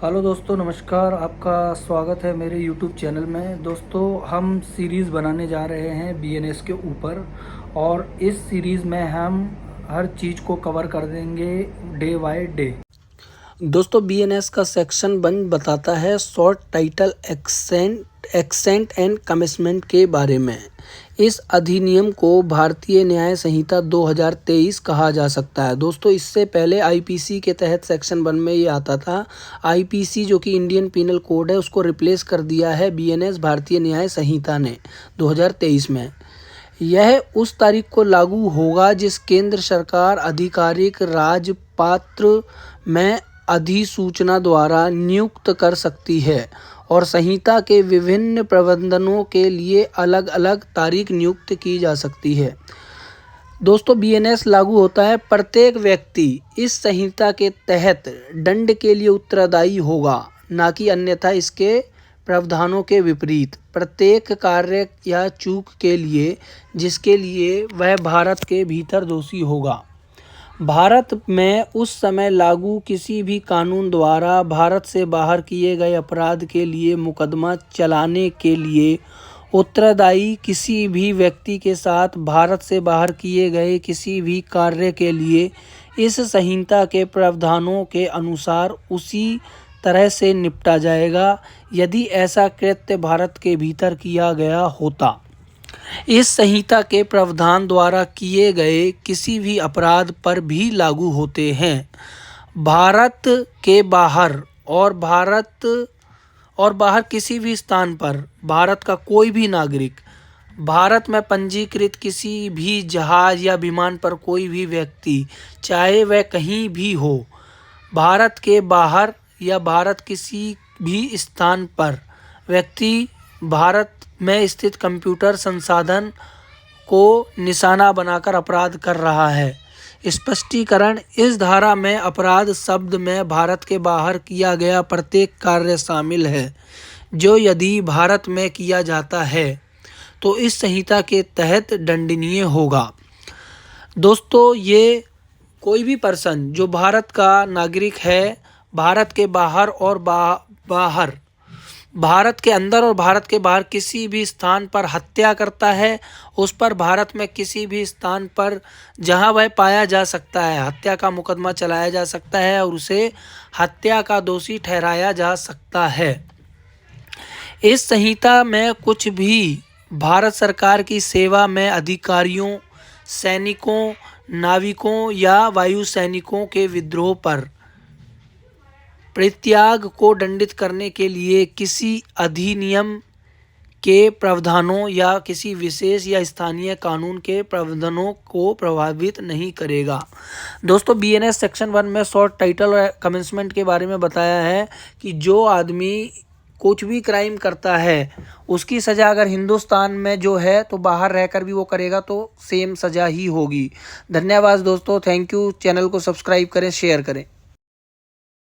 Hello दोस्तों, नमस्कार। आपका स्वागत है मेरे यूट्यूब चैनल में। दोस्तों, हम सीरीज़ बनाने जा रहे हैं बीएनएस के ऊपर, और इस सीरीज़ में हम हर चीज़ को कवर कर देंगे डे बाय डे। दोस्तों, बीएनएस का सेक्शन 1 बताता है short title accent and commitment के बारे में। इस अधिनियम को भारतीय न्याय संहिता 2023 कहा जा सकता है। दोस्तों, इससे पहले आईपीसी के तहत सेक्शन 1 में ये आता था। आईपीसी जो कि इंडियन पीनल कोड है, उसको रिप्लेस कर दिया है बीएनएस भारतीय न्याय संहिता ने 2023 में। यह उस तारीख को लागू होगा जिस केंद्र सरकार आधिकारिक राजपत्र में अधिसूचना द्वारा नियुक्त कर सकती है, और संहिता के विभिन्न प्रबंधनों के लिए अलग अलग तारीख नियुक्त की जा सकती है। दोस्तों, बीएनएस लागू होता है। प्रत्येक व्यक्ति इस संहिता के तहत दंड के लिए उत्तरदायी होगा, ना कि अन्यथा इसके प्रावधानों के विपरीत प्रत्येक कार्य या चूक के लिए जिसके लिए वह भारत के भीतर दोषी होगा। भारत में उस समय लागू किसी भी कानून द्वारा भारत से बाहर किए गए अपराध के लिए मुकदमा चलाने के लिए उत्तरदायी किसी भी व्यक्ति के साथ भारत से बाहर किए गए किसी भी कार्य के लिए इस संहिता के प्रावधानों के अनुसार उसी तरह से निपटा जाएगा यदि ऐसा कृत्य भारत के भीतर किया गया होता। इस संहिता के प्रावधान द्वारा किए गए किसी भी अपराध पर भी लागू होते हैं। भारत के बाहर और बाहर किसी भी स्थान पर भारत का कोई भी नागरिक, भारत में पंजीकृत किसी भी जहाज या विमान पर कोई भी व्यक्ति, चाहे वह कहीं भी हो, भारत के बाहर या भारत किसी भी स्थान पर व्यक्ति भारत में स्थित कंप्यूटर संसाधन को निशाना बनाकर अपराध कर रहा है। स्पष्टीकरण: इस धारा में अपराध शब्द में भारत के बाहर किया गया प्रत्येक कार्य शामिल है जो यदि भारत में किया जाता है तो इस संहिता के तहत दंडनीय होगा। दोस्तों, ये कोई भी पर्सन जो भारत का नागरिक है, भारत के बाहर और बाहर भारत के अंदर और भारत के बाहर किसी भी स्थान पर हत्या करता है, उस पर भारत में किसी भी स्थान पर जहां वह पाया जा सकता है हत्या का मुकदमा चलाया जा सकता है और उसे हत्या का दोषी ठहराया जा सकता है। इस संहिता में कुछ भी भारत सरकार की सेवा में अधिकारियों, सैनिकों, नाविकों या वायु सैनिकों के विद्रोह पर परित्याग को दंडित करने के लिए किसी अधिनियम के प्रावधानों या किसी विशेष या स्थानीय कानून के प्रावधानों को प्रभावित नहीं करेगा। दोस्तों, बीएनएस सेक्शन 1 में शॉर्ट टाइटल और कमिटमेंट के बारे में बताया है कि जो आदमी कुछ भी क्राइम करता है उसकी सज़ा अगर हिंदुस्तान में जो है तो बाहर रहकर भी वो करेगा तो सेम सज़ा ही होगी। धन्यवाद दोस्तों, थैंक यू। चैनल को सब्सक्राइब करें, शेयर करें।